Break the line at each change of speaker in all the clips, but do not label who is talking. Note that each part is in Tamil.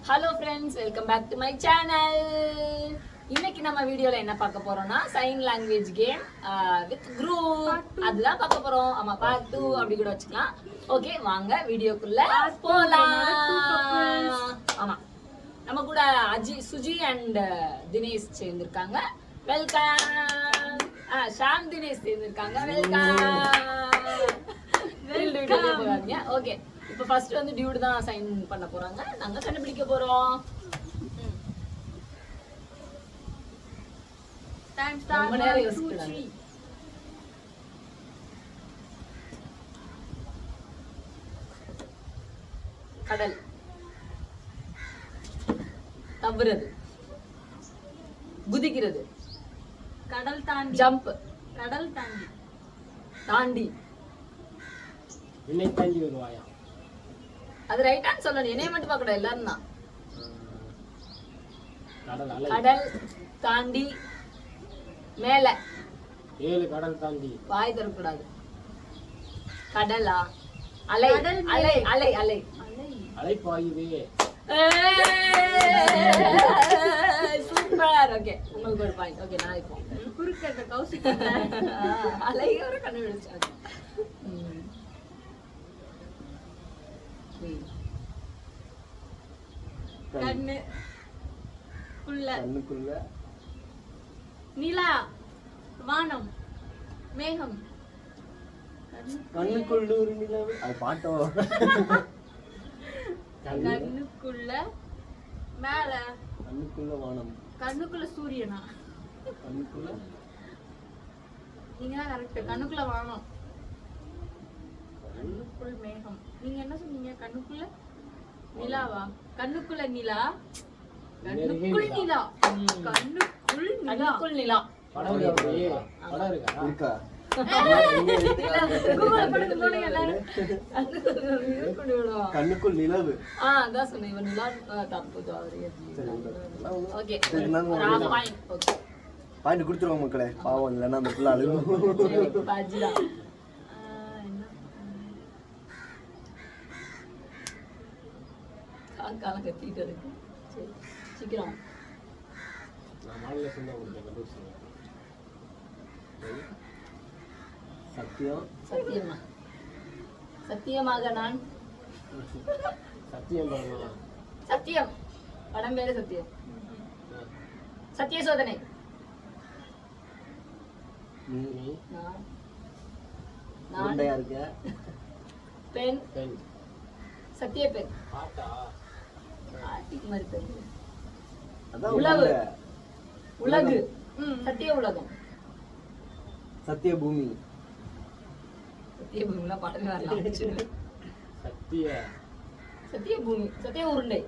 Hello friends, welcome back to my channel. இன்னைக்கு நம்ம வீடியோல என்ன பார்க்க போறோம்னா sign language game with group அதுதான் பார்க்க போறோம். ஆமா, பார்ட் 2 அப்படி கூட வச்சுக்கலாம். ஓகே, வாங்க வீடியோக்குள்ள போலாம். ஆமா, நம்ம கூட சுஜி அண்ட் தினேஷ் சேர்ந்திருக்காங்க. வெல்கம். ஷாம் தினேஷ் சேர்ந்திருக்காங்க. வெல்கம். ஓகே, இப்போ ஃபர்ஸ்ட் வந்து டியூட் தான் சைன் பண்ண போறாங்க. நாங்க கண்டுபிடிக்க போறோம்.
Time start.
ரொம்ப நேரம் யோசிக்கணும். கடல், தவறுது, குதிக்கிறது,
கடல் தாண்டி,
ஜம்ப்,
கடல் தாண்டி,
தாண்டி,
வினை தாண்டி வருவாயா?
அது ரைட்டான்னு சொல்லணும். என்னைய மட்டும் பார்க்க கூடாது, எல்லாரும் தான்.
கடல் அலை,
கடல் தாண்டி மேல,
7 கடல் தாண்டி,
வாய் தரக்கூடாது. கடலா, அலை,
கடல் மேலே.
அலை, அலை, அலை,
அலை,
அலை பாயுதே.
சூப்பர். ஓகே, உங்களுக்கு ஒரு பாயிண்ட். ஓகே, நான் இப்போ
குறுக்கட்ட கௌசிக்
அலை ஒரு கண்டுபிடிச்சாங்க.
கண்ணு குள்ள,
கண்ணுக்குள்ள
நிலா, வானம், மேகம்,
கண்ணுக்குள்ள ஒரு நிலவு. அது பாட்டோ?
கண்ணுக்குள்ள மேல,
கண்ணுக்குள்ள வானம்,
கண்ணுக்குள்ள சூரியனா?
கண்ணுக்குள்ள
நீங்க தான் கரெக்ட். கண்ணுக்குள்ள வானம், கண்ணுக்குள் மேகம். நீங்க என்ன சொன்னீங்க? கண்ணுக்குள்ள நிலாவா? கண்ணுக்குள்ள நிலா, கண்ணுக்குள் நிலா, கண்ணுக்குள் நிலா.
கண்ணுக்குள் நிலா.
படம் இருக்கா? படம் இருக்கா?
கூகுள்ல படுத்து போடுங்க எல்லாரும்.
கண்ணுக்குள் நிலவு.
அதான் சொன்னேன். இவன் நிலா தப்பு தவறு. ஓகே,
பாயிண்ட் கொடுத்துருவோம் மக்களே. பாவம் இல்லைன்னா அந்த பிள்ளை அழுகும்.
பாஜிடா. காலம் கத்திட்டு இருக்கு. சரி, சீக்கிரம்.
நான் மாடல சொன்னா உங்களுக்கு கண்டுபிடிச்சேன்.
சத்தியம்.
சத்தியமா, சத்தியமாக நான்
சத்தியம் பண்ணலாம்.
சத்தியம். படம் பேரு சத்தியம். சத்திய சோதனை.
நீ
நான்
உருண்டையா இருக்க.
பெண்.
பெண்.
சத்திய பெண்.
பாட்டா?
ஆட்டிக்கு மாதிரி பெண்.
அதான்
உலகு.
உருண்டை.
உலகு. சத்திய உலகம்.
சத்திய பூமி.
சத்திய பூமிலாம் படமே வரலாம்.
சத்திய
சத்திய பூமி. சத்திய உருண்டை.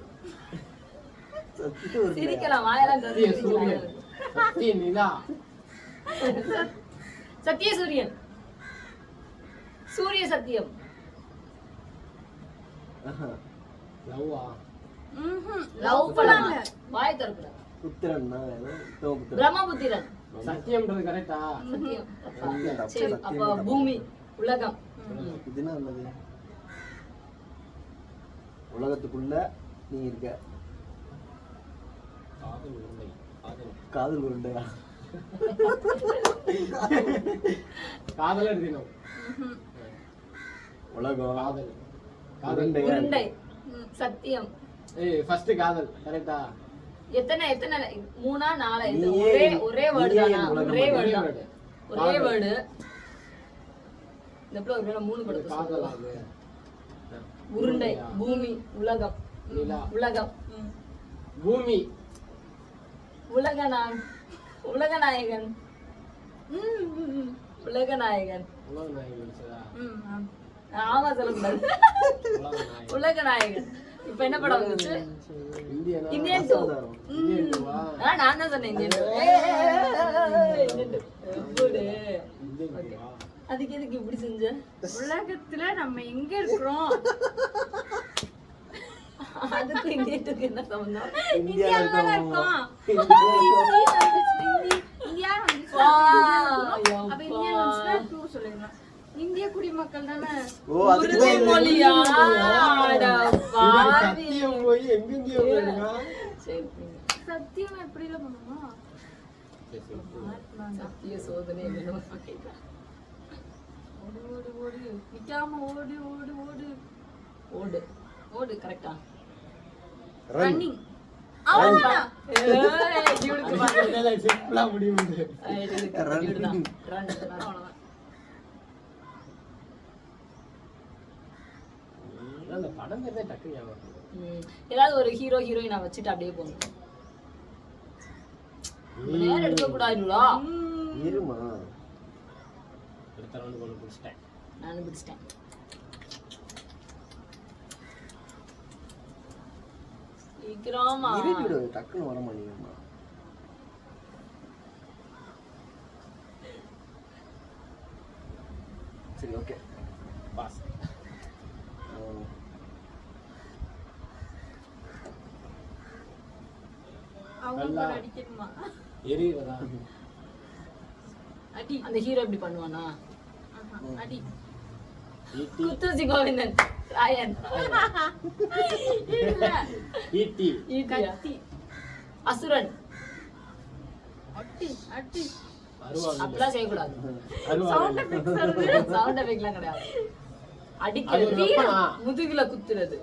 சத்திய உருண்டை.
சிரிக்கலாம், வாயெல்லாம்
சத்திய
திறந்து
சூரியன்.
சிரிக்கலாம்.
சத்திய நிலா.
சத்திய சூரியன். சூரிய சத்தியம்.
ஆஹா.
லவ்வா?
லவ் பண்ணலாம். வாய் திறக்கூடாது.
புத்திரன்னா ஏதோ உத்தம புத்திரன்.
பிரம்மபுத்திரன்.
சத்தியம்ன்றது கரெக்டா?
சத்தியம்.
சத்தியம் தப்பு.
சரி,
சத்தியம்
அப்ப
தப்பு.
பூமி, உலகம்.
இதுனா என்னது? உலகத்துக்குள்ள நீ இருக்க.
காதல் உருண்டை. காதல்.
காதல் உருண்டையா?
காதலர் தினம்.
உலகம்.
காதல்.
உருண்டை.
உருண்டை. சத்தியம்.
ஃபர்ஸ்ட் காதல் கரெக்டா?
எத்தனை எத்தனை 3 4
நீயே
ஒரே வேர்டு
நீயே
தானா?
உலகம்.
ஒரே வேர்டு தான்.
word.
ஒரே வேர்டு. இந்த பிள்ளை ஒருவேளை 3 படத்தை
காதல்
சொல்லுவா.
அது.
உருண்டை, பூமி, உலகம்.
நிலா.
உலகம்.
பூமி.
உலகநாயகன். உலகநாயகன். உலகநாயகன்.
உலகநாயகன் நினைச்சதா?
ஆமா, சொல்லக்கூடாது.
உலகநாயகன்.
உலகநாயகன். இப்ப என்ன படம் வந்துச்சு?
இந்தியனா?
Indian two.
இந்தியன் டூவா?
நான் தான் சொன்னேன் இந்தியன் டூ. Indian two. எப்படி?
இந்தியன் டூவா?
அதுக்கு எதுக்கு இப்படி செஞ்ச?
உலகத்துல நம்ம எங்க இருக்கிறோம்?
அதுக்கு இந்தியன் டூக்கு என்ன சம்பந்தம்?
இந்தியால
இந்தியால
இருக்கோம்.
இருக்கோம். இந்தியா வந்துச்சு. அப்ப இந்தியா வந்துச்சுன்னா டூ சொல்லிடலாம். இந்திய குடிமக்கள் தானே.
ஓ அதுக்கு
உருது
தான்
மொழியா? அட பாவி.
சத்தியம் போய் எங்கெங்கயோ போயிடுங்க.
சரி
சத்தியம் எப்படில பண்ணுமா?
சரி, சரி.
சத்திய சோதனை என்னன்னு கேட்கலாம்.
ஓடு ஓடு ஓடு நிக்காம ஓடு ஓடு ஓடு
ஓடு ஓடு கரெக்டா?
ரன்
ரன்னிங் அவ்வளவுதான்.
டியூடுக்கு பாத்து.
இதெல்லாம் simple ஆ முடியுது.
டியூடு தான். ரன்
அவ்வளவுதான்.
அந்த படம் பேர் தான் டக்கு ஞாபகம் வருது.
ஏதாவது ஒரு ஹீரோ ஹீரோயினை வச்சுட்டு அப்படியே போகணும். நேரம் எடுக்க கூடாதுடா.
இருமா
அடுத்த round கொண்டு பிடிச்சிட்டேன்.
நானும் பிடிச்சிட்டேன். சீக்கிரமா
இருடிடு டக்குன்னு வர மாட்டீங்கம்மா. சரி ஓகே
பாஸ்.
அவங்க
நல்லா.
கூட அடிக்கணுமா?
எரியுறதா?
அடி
அந்த ஹீரோ இப்படி பண்ணுவானா?
ஆஹா, அடி
ஈட்டி.
குத்துசி கோவிந்தன் ராயன்
இல்ல
ஈட்டி.
ஈட்டியா?
கத்தி
அசுரன்
அடி அடி
அருவாள்.
அப்படிலாம் செய்யக்கூடாது.
அருவாள்.
சவுண்ட் எஃபெக்ட்ஸ் வருது.
சவுண்ட் எஃபெக்ட்லாம் கிடையாது.
அது
அடிக்கிறது
ஒரு வெப்பனா?
முதுகுல குத்துறது.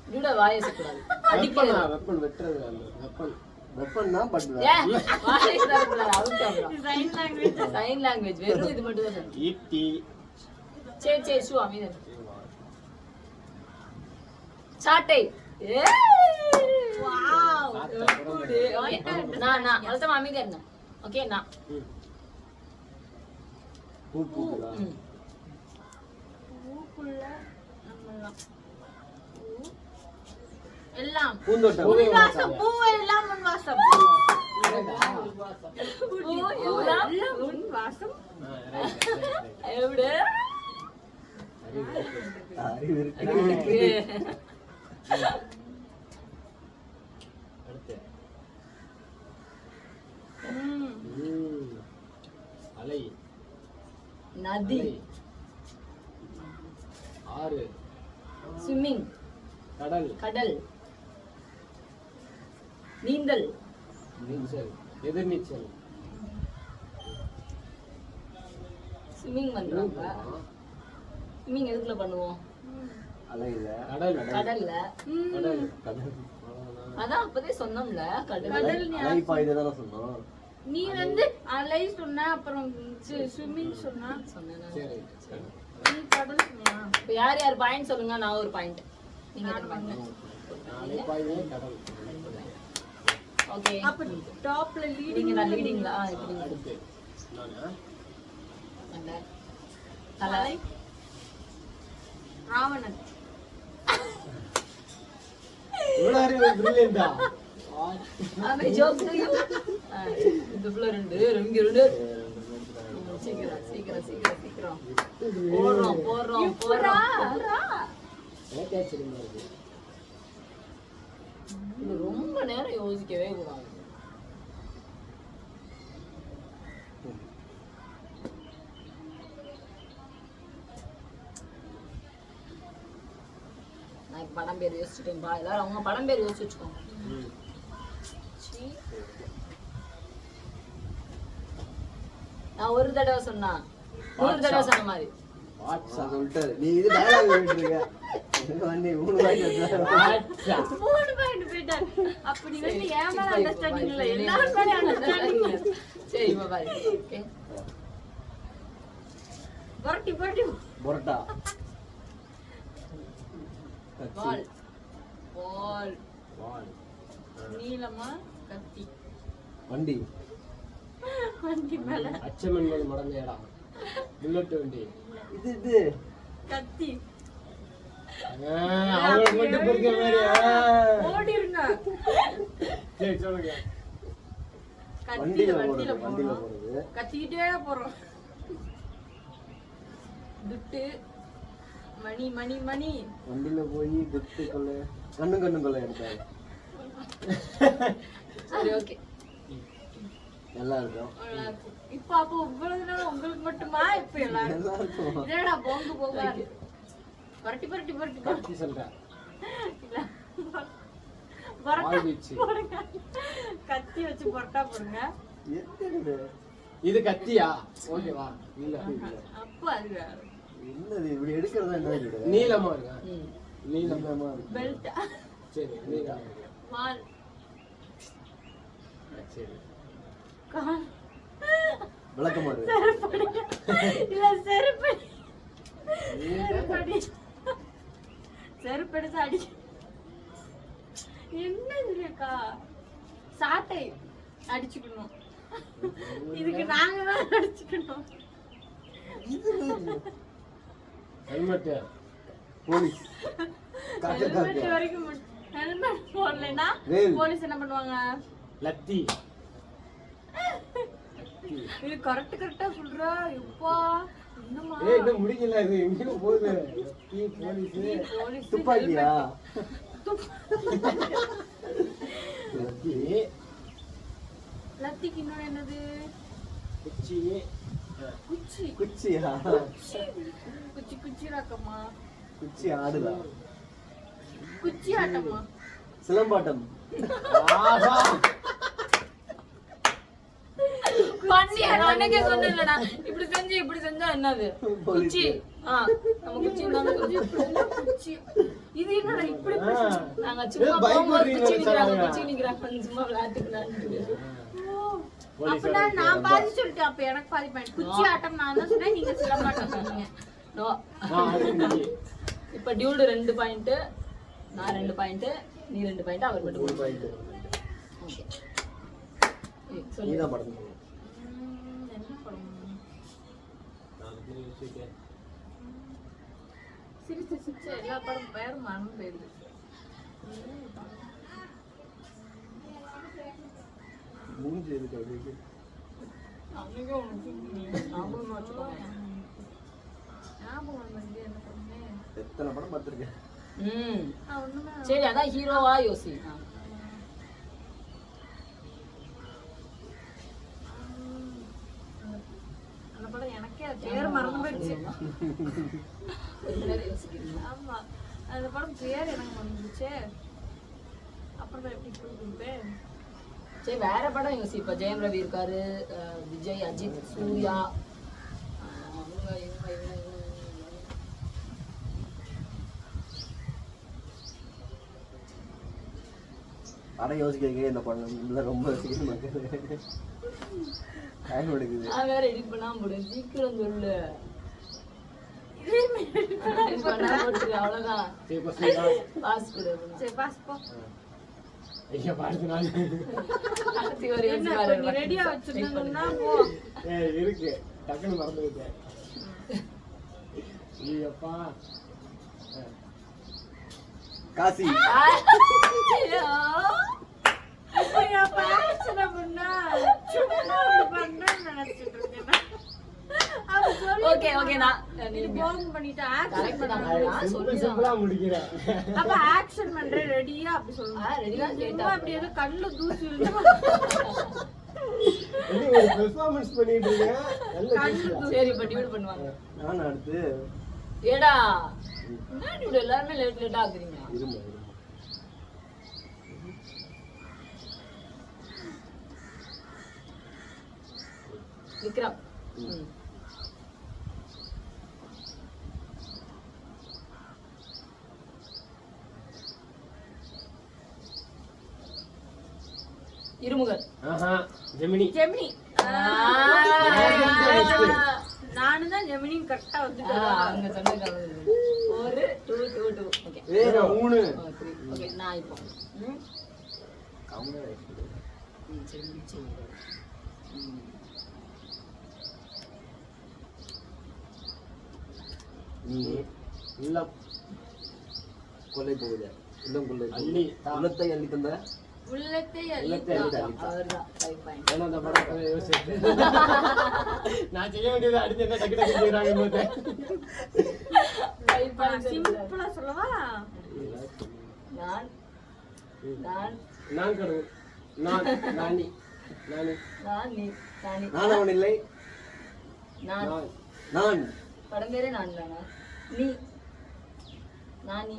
இதோட வாயை செய்யக்கூடாது. அடிக்கிறது.
வெப்பனா? வெப்பன் வெட்டுறது அந்த வெப்பன்.
வெப்பன் தான் பட்
ஏன் வாயை செய்யக்கூடாது. அவுட் ஆகும்.
சைன் லாங்குவேஜ்
சைன் லாங்குவேஜ் வெறும் இது மட்டும் தான் சொல்லணும்.
ஈட்டி.
சரி சரி ஷூ அமீதன் சாட்டை.
வாவ்
நான் அழுத்தமா அமைதியா இருந்தேன். ஓகே நான்
ம்.
பூ பூக்குதா?
ம்.
பூக்குள்ள நம்மலாம் பூ எல்லாம்
பூந்தோட்டம்.
முன்வாசம் பூ எல்லாம் முன்வாசம்
பூ எல்லாம்
எல்லாம் முன்வாசம்
ஆ, right, right, right.
எப்படி
அறிவு இருக்கு.
அடுத்து.
ம்
ம். அலை.
நதி
அலை. ஆறு.
ஸ்விம்மிங்
கடல்.
கடல் நீந்தல்
நீச்சல். எதிர்நீச்சல்.
ஸ்விம்மிங் பண்றாங்க. ஸ்விம்மிங் எதுக்குள்ள பண்ணுவோம்?
அலையில
கடல்.
கடல்ல.
கடல்.
கடல்.
அவ்வளவுதானா?
அதான் அப்பதே சொன்னோம்ல கடல்.
கடல்
அலை பாய்தே தானே சொன்னோம்.
நீ வந்து அலை சொன்ன அப்புறம் ஸ்விம்மிங் சொன்னா
சொன்னேனா?
சரி, சரி.
நீ கடல் சொன்னா
இப்ப யார் யார் பாயிண்ட் சொல்லுங்க. நான் ஒரு பாயிண்ட். நீங்க எத்தனை பாயிண்ட்?
நாளை பாய்வே கடல்.
ஓகே
அப்ப டாப்ல
நீங்க
லீடிங்
நான் லீடிங்ல இப்படி
அடுத்து. நானா?
அந்த தலை
ராவணன்
இவ்வளவு அறிவு brilliant ஆ?
அவை ஜோக் இதுக்குள்ள ரெண்டு சீக்கிரம் சீக்கிரம் சீக்கிரம் சீக்கிரம் போடுறோம் போடுறோம் போடுறோம்.
எனக்கே ஆச்சரியமா இருக்கு.
இது ரொம்ப நேரம் யோசிக்கவே கூடாது. நான் இப்ப படம் பேர் யோசிச்சுட்டேன்பா. எல்லாரும் அவங்க படம் பேர் யோசிச்சு வச்சுக்கோங்க.
ம்.
சீ. நான் ஒரு தடவை சொன்னா 100 தடவை சொன்ன மாதிரி.
வாட்ஸா.
சொல்லிட்டாரு. நீ இது டயலாக் சொல்லிட்டு இருக்க. வந்து 3 வாட்டி வச்சா.
வாட்ஸா.
3 பாயிண்ட் போயிட்டார். அப்படி வந்து ஏமா அண்டர்ஸ்டாண்டிங் இல்ல எல்லாரும் மாதிரி அண்டர்ஸ்டாண்டிங்.
சரி இப்ப பாரு. ஓகே
வரட்டி வரட்டி
பொரோட்டா.
பால் பால்
வால்.
நீலமா கத்தி
வண்டி.
வண்டி மேல
அச்சமன் மேல் மடந்த இடம். புல்லட் வண்டி.
இது
கத்தி
அவங்களுக்கு மட்டும் புரிஞ்ச மாதிரி.
ஓடிருங்க.
சரி சொல்லுங்க.
கத்தில
வண்டியில
வண்டியில
வண்டியில
போறோம்.
போறது.
கத்திக்கிட்டே போறோம். துட்டு மணி மணி மணி
வண்டியில போய் குத்து கொள்ள கண்ணு கொள்ள எடுத்தாங்க.
சரி ஓகே
நல்லா இருக்கும்.
நல்லா இருக்கும். இப்ப அப்போ இவ்வளவு நேரம் உங்களுக்கு மட்டுமா இப்ப எல்லாரும்
நல்லா இருக்கும்.
என்னடா போங்க போங்க வரட்டி வரட்டி வரட்டி
கத்தி சொல்றேன்.
இல்ல பரோட்டா
வாய் வீச்சு.
போடுங்க. கத்தி வச்சு பரோட்டா போடுங்க.
என்னது
இது கத்தியா? ஓகேவா? இல்ல.
அப்ப அது வேற.
என்னது இப்படி எடுக்கிறதா என்ன இது?
நீளமா இருக்கா?
ம்.
நீளமா.
பெல்ட்.
சரி, நீளமா இருக்கு.
வால்.
சரி.
கால்.
விளக்கமாறு.
செருப்படி. இல்ல செருப்படி. செருப்படி. செருப்படி அடி. என்ன இருக்கா? சாட்டை அடிச்சுக்கணும். இதுக்கு நாங்க தான் அடிச்சுக்கணும்.
ஹெல்மெட்.
போலீஸ். காக்க
ஹெல்மெட்
காக்க.
வரைக்கும் ஹெல்மெட் போடலைன்னா
வேல்.
போலீஸ் என்ன பண்ணுவாங்க?
லத்தி.
இது கரெக்டா சொல்றா. எப்பா என்னமா
ஏய், இன்னும் முடிக்கல. இது எங்க போகுது? லத்தி, போலீஸ்.
போலீஸ்
துப்பாக்கியா?
லத்தி,
லத்திக்கு இன்னொன்னு என்னது?
குச்சி.
குச்சி.
குச்சியா?
குச்சி குச்சி ராக்கம்மா.
குச்சி ஆடுதா?
குச்சி ஆட்டம்மா.
சிலம்பாட்டம்.
ஆஹா.
பண்ணியா? நான் அன்னைக்கே சொன்னேன்லடா, இப்படி செஞ்சா என்னது? குச்சி. நம்ம குச்சி இருந்தாலும்
குச்சி. இது என்னடா இப்படி
நாங்க சும்மா
bike
போகும்போது
ஓட்டுறீங்க
குச்சி நிக்கிறாங்க,
சொல்றாங்க.
குச்சி நிக்கிறாங்க, சும்மா விளையாட்டுக்கு.
அப்ப நான் பாதி சொல்லிட்டேன். அப்ப எனக்கு பாதி பாயிண்ட். குச்சி ஆட்டம் நான் தான் சொன்னேன், நீங்க சிலம்பாட்டம் சொன்னீங்க.
நோ.
அது நீ.
இப்ப டியூடு 2 பாயிண்ட், நான் 2 பாயிண்ட், நீ 2 பாயிண்ட், அவர் மட்டும் 1 பாயிண்ட். ஓகே. சொல்லு.
நீதான் படம்.
என்ன பண்ணணும்?
நான் யோசிக்கிறேன்.
சிரிச்சு சிரிச்சு எல்லா படம் பேரும் மறந்து போயிடுது.
மூஞ்சி எதுக்கு அப்படி இருக்கு?
அன்னைக்கே உனக்கு ஞாபகம் வச்சுக்கோங்க.
ஞாபகம் வந்து என்ன பண்ணேன்?
எத்தனை படம் பார்த்திருக்கேன்.
ஒண்ணுமே
சரி, அதான் ஹீரோவா யோசி.
அந்த படம் எனக்கே பேர் மறந்து போயிடுச்சு.
யோசிக்கிறீங்க.
ஆமா, அந்த படம் பேர் எனக்கு மறந்துச்சு. அப்புறம் நான் எப்படி கொடுப்பேன்?
சரி, வேற படம் யோசி. இப்ப ஜெயம் ரவி இருக்காரு, விஜய், அஜித், சூர்யா, இவங்க.
படம் யோசிக்கிறதுக்கே இந்த படம் இல்லை, ரொம்ப சீக்கிரமா டைம் எடுக்குது.
நான் வேற எடிட் பண்ணாம போடுவேன். சீக்கிரம் சொல்லு. அவ்வளவுதான்.
சரி, இப்ப சொல்லுடா.
பாஸ் கொடு.
சரி பாஸ் போ.
ஐயா, பாடுது நான்.
அடுத்து ஒரு
என்ன
யோசிச்சு பாரு.
நீ ரெடியா வச்சிருந்தா போ.
ஏய், இருக்கு. டக்குன்னு மறந்து விட்டேன். ஐயப்பா.
காசி.
ஐயோ.
ஐயா பாச்சன பண்ணா சும்மா பண்ணேன்னு நினைச்சிட்டு இருக்கேன். அப்ப சொல்லு.
ஓகே ஓகே, நான்
இது போன் பண்ணிட்டு ஆக்ஷன்
கரெக்ட்
பண்ணு.
சிம்பிளா முடிக்கிறேன்.
அப்ப ஆக்ஷன் பண்றேன் ரெடியா அப்படி சொல்லுங்க.
ரெடியா கேட்டா
சும்மா அப்படி ஏதோ கண்ணுல தூசி விழுந்து
என்ன ஒரு பெர்ஃபார்மன்ஸ் பண்ணிட்டு இருக்கேன். நல்ல ஜூஸா.
சரி, இப்ப டியூட் பண்ணுவாங்க.
நான் அடுத்து
ஏடா என்ன டியூட் எல்லாரும் லேட்டா ஆக்குறீங்க?
இருமா.
விக்ரம். இருமுகன்.
ஆஹா, ஜெமினி.
ஜெமினி. நானும் தான் ஜெமினியும் கரெக்டா வந்துட்டேன்.
அங்க சொன்ன ஒரு 2 2 2. ஓகே.
வேற 3.
ஓகே, நான் இப்போ
கம்மியா
சரி முடிச்சு.
நீ
இல்லம்.
கொல்லை போகுது. இல்லம் கொல்லை
அள்ளி.
உள்ளத்தை அள்ளி தந்த
உள்ளத்தை
உள்ளத்தை
அள்ளித்தான்.
அள்ளித்தான்.
அவர்தான் 5 பாயிண்ட்.
ஏன்னா அந்த படம் யோசிச்சு நான் செய்ய வேண்டியது அடுத்து என்ன டக்கு டக்கு செய்யறாங்க போது.
5 பாயிண்ட்.
சிம்பிளா சொல்லவா?
நான் நான்
நான் கடவுள். நான் நானி. நானி.
நான் நீ நானி.
நான் அவன் இல்லை.
நான்
நான்.
நான்
படம் பேரே நான் தானா? நீ நானி.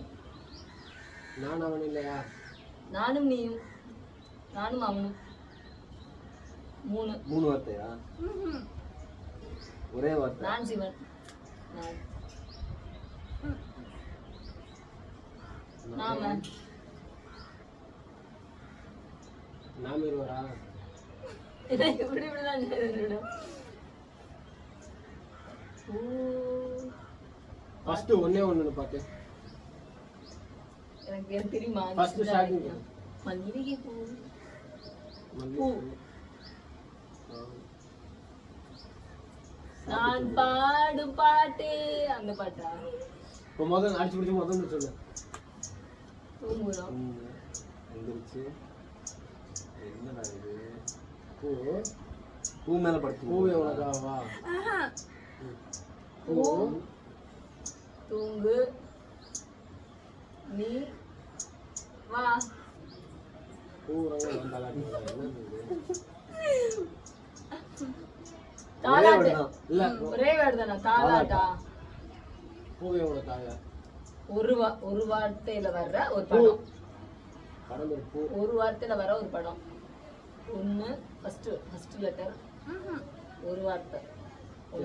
நான் அவன் இல்லையா?
நானும் நீயும் நானும் அவனும் 3
3 வார்த்தையா? ஒரே வார்த்தை.
நான் சிவன் நான் நாம
நாம் இருவரா?
இப்படிதான்
ஃபர்ஸ்ட் ஒண்ணே ஒண்ணு பாத்து.
எனக்கு பேர் தெரியுமா?
First starting.
மல்லிகை பூ.
பூ.
நான் பாடும் பாட்டு அந்த பாட்டா?
இப்போ முதல்ல அடிச்சு பிடிச்சு முதல்ல சொல்லு.
தூங்குறோம்.
எந்திரிச்சு என்னடா இது?
பூ.
பூ மேல படுத்து.
பூ எவ்வளோவா? பூ.
தூங்கு நீ வா.
பூ ரங்க வந்தாலாட்டி
தாலாட்டு.
இல்ல
ஒரே வேர்டு தானே தாலாட்டா?
பூ எவ்வளோ தாயா?
ஒரு வார்த்தையில வர்ற ஒரு படம்.
படம் பேர் பூ.
ஒரு வார்த்தையில வர ஒரு படம். ஒண்ணு ஃபர்ஸ்ட் லெட்டர் ஒரு வார்த்தை.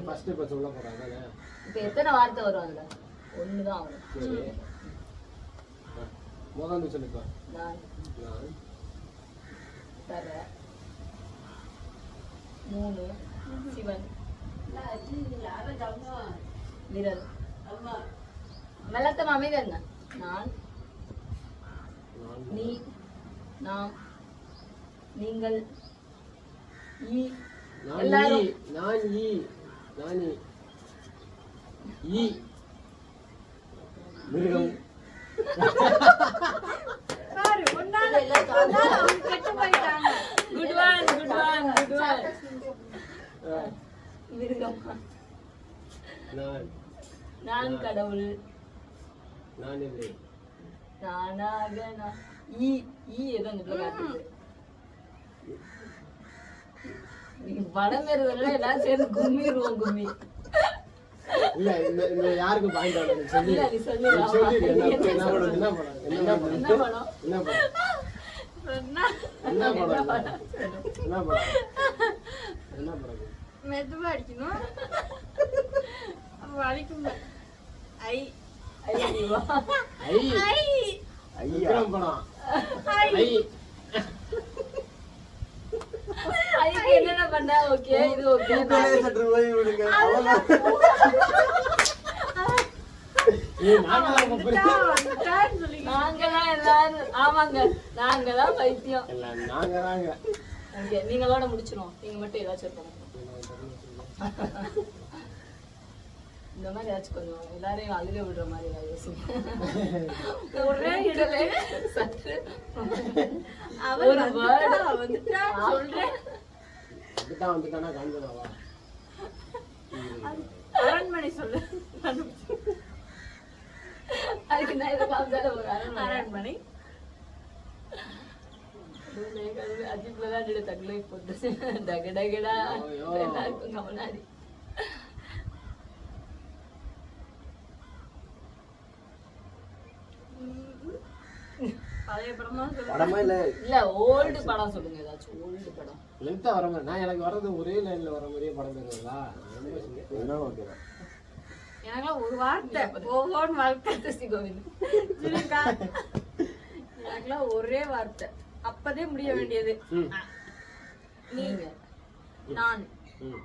ஃபர்ஸ்ட் இப்போ சொல்ல போறாங்க.
இப்போ எத்தனை வார்த்தை வரும் அதுல? ஒண்ணுதான் வரும்.
சரி முதல்ல சொல்லுப்பா.
நான்
நான்
தர 3 சிவன் விரல் மெல்லத்தம் அமைதி என்ன? நான் நீ நாம் நீங்கள் ஈ
நான்
எல்லாரும்.
ஈ நான் ஈ நான் ஈ ஈ மிருகம்.
பாரு ஒன்னால அவங்க கெட்டு போயிட்டாங்க.
குட் ஒன் மிருகம். நான் கடவுள்.
நான் இல்லை.
நானாக நான் ஈ ஏதோ அந்த பிள்ளை காட்டுது. நீங்க படம் பெறுவதில்ல எல்லாரும் சேர்ந்து கும்மிடுவோம் கும்மி.
இல்ல இந்த யாருக்கு பாயிண்ட் ஆகல? சொல்லி
இல்ல, நீ சொல்லு.
என்ன படம்? என்ன படம்? என்ன படம்?
என்ன படம்?
என்ன படம்?
சொன்னா
என்ன படம்? என்ன படம்? என்ன படம்?
மெதுவா அடிக்கணும். வலிக்கும். ஐ
ஐயோ.
ஐ
ஐ
ஐயா
விக்ரம் படம். ஐ
ஐக்கு என்னென்ன பண்ண? ஓகே இது ஓகே.
தூக்கலே சற்று ஓய்வு விடுங்க. அவ்வளவுதான்.
நாங்களாம்
வந்துட்டான்னு சொல்லி
நாங்கதான் எல்லாரும் ஆமாங்க நாங்கதான் பைத்தியம்.
எல்லாம் நாங்க தாங்க.
ஓகே நீங்களோட முடிச்சிரும். நீங்க மட்டும் ஏதாச்சும் இருக்கணும். இந்த மாதிரி ஏதாச்சும் கொஞ்சம் எல்லாரையும் அழுக விடுற மாதிரி ஏதாவது யோசிங்க. ஒரே இடத்துல சற்று
அவர்
ஒரு
வந்துட்டா
word.
வந்துட்டா சொல்றேன்.
வந்துட்டானா காஞ்சனாவா?
அரண்மனை சொல்லு.
அதுக்கு நான் இதை காமிச்சாலும் ஒரு
அரண்மனை
அஜிப்லதான் தகுலை போட்டு டகடகடா
ஐயோ.
எல்லாருக்கும் கமனாடி.
பழைய படமா சொல்லு.
படமா இல்ல
இல்ல ஓல்டு படம் சொல்லுங்க ஏதாச்சும் ஓல்டு படம்.
லென்த்தா வர மாதிரி. நான் எனக்கு வர்றது ஒரே லைன்ல வர மாதிரியே படம் பேருங்களா?
என்ன ஓகேதான்.
எனக்குலாம் ஒரு வார்த்தை ஒவ்வொரு வாழ்க்கை
கிருஷ்ணி கோவிந்த்.
சரிக்கா? எனக்குலாம் ஒரே வார்த்தை அப்பதே முடிய வேண்டியது.
ம்.
நீங்க
நான்
ம்.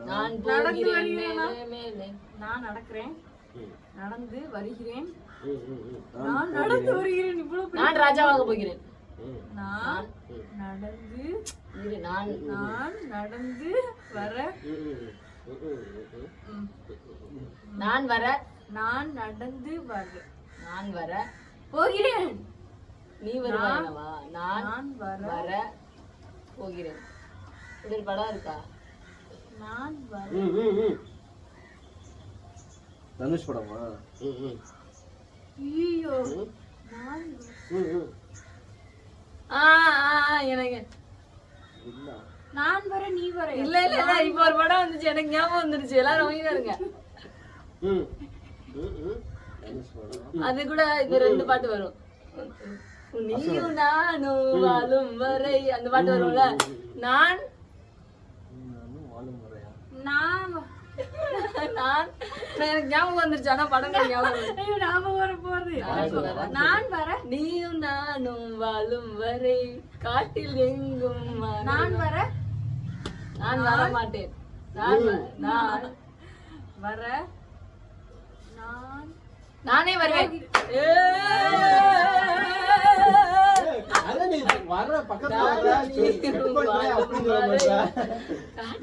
நான்
நடந்து
போகிறேன்
வருகிறேனா?
மேலே மேலே.
நான் நடக்கிறேன்
ம்.
நடந்து வருகிறேன்
ம். ம். ம்.
நான் நடந்து வருகிறேன். இவ்வளவு பெரிய-
நான் ராஜாவாக போகிறேன்.
ம்.
நான் நடந்து
இரு நான்
நான் நடந்து வர
ம். ம். ம்.
ம்.
நான் வர
நான் நடந்து வர
நான் வர
போகிறேன்.
நீ வருவாயனவா? நான்
நான் வர
வர போகிறேன். இப்படி ஒரு படம் இருக்கா?
நான் வர
ம். ம். ம்.
தனுஷ் படமா?
ம். ம்.
ஐயோ
ம்.
நான்
ம். ம்.
எனக்கு
இல்ல
நான் வர நீ வர
இல்ல இல்ல இல்ல இப்ப ஒரு படம் வந்துச்சு எனக்கு ஞாபகம் வந்துருச்சு. எல்லாரும் வாங்கிதான் இருங்க.
ம். ம். ம்.
தனுஷ் படம்.
அது கூட இது 2 பாட்டு வரும். நீயும் நானும் வாழும் வரை அந்த பாட்டு வரும்ல. நான்
நான்
நான் எனக்கு ஞாபகம் வந்துருச்சு. ஆனா படங்கள் ஞாபகம் இல்ல.
ஐயோ ஞாபகம் வர போறது. நான் வர
நீயும் நானும் வாழும் வரை காட்டில் எங்கும்
நான் வர
நான் வர மாட்டேன். நான்
வர நான்
நானே வருவேன்.
அதான் நீ வர்ற பக்கத்துல வர்ற, cut பண்றேன் அப்படின்னு சொல்ல மாட்டா.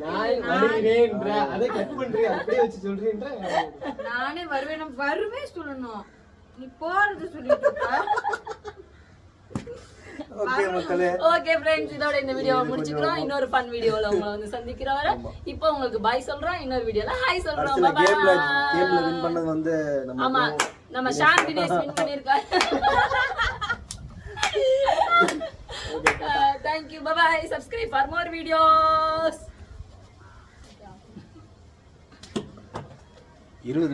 நான் வருகிறேன்ற, அதை கட் பண்றேன் அப்படியே வச்சு சொல்றேன்ற.
நானே வருவேன். நான் வருவேன் சொல்லணும். நீ போறது சொல்லிட்டு இருக்க.
ஓகே மக்களே,
ஓகே ஃப்ரெண்ட்ஸ், இதோட இந்த வீடியோவை முடிச்சுக்கிறோம். இன்னொரு ஃபன் வீடியோல உங்களை வந்து சந்திக்கிறோம். வர இப்போ உங்களுக்கு பை சொல்றோம். இன்னொரு வீடியோல ஹாய் சொல்றோம்.
அடுத்த
பை
கேம்ல வின் பண்ணது வந்து
ஆமா, நம்ம ஷாம் தினேஷ் வின் பண்ணிருக்காரு. Thank you. Bye bye. Subscribe for more videos.
20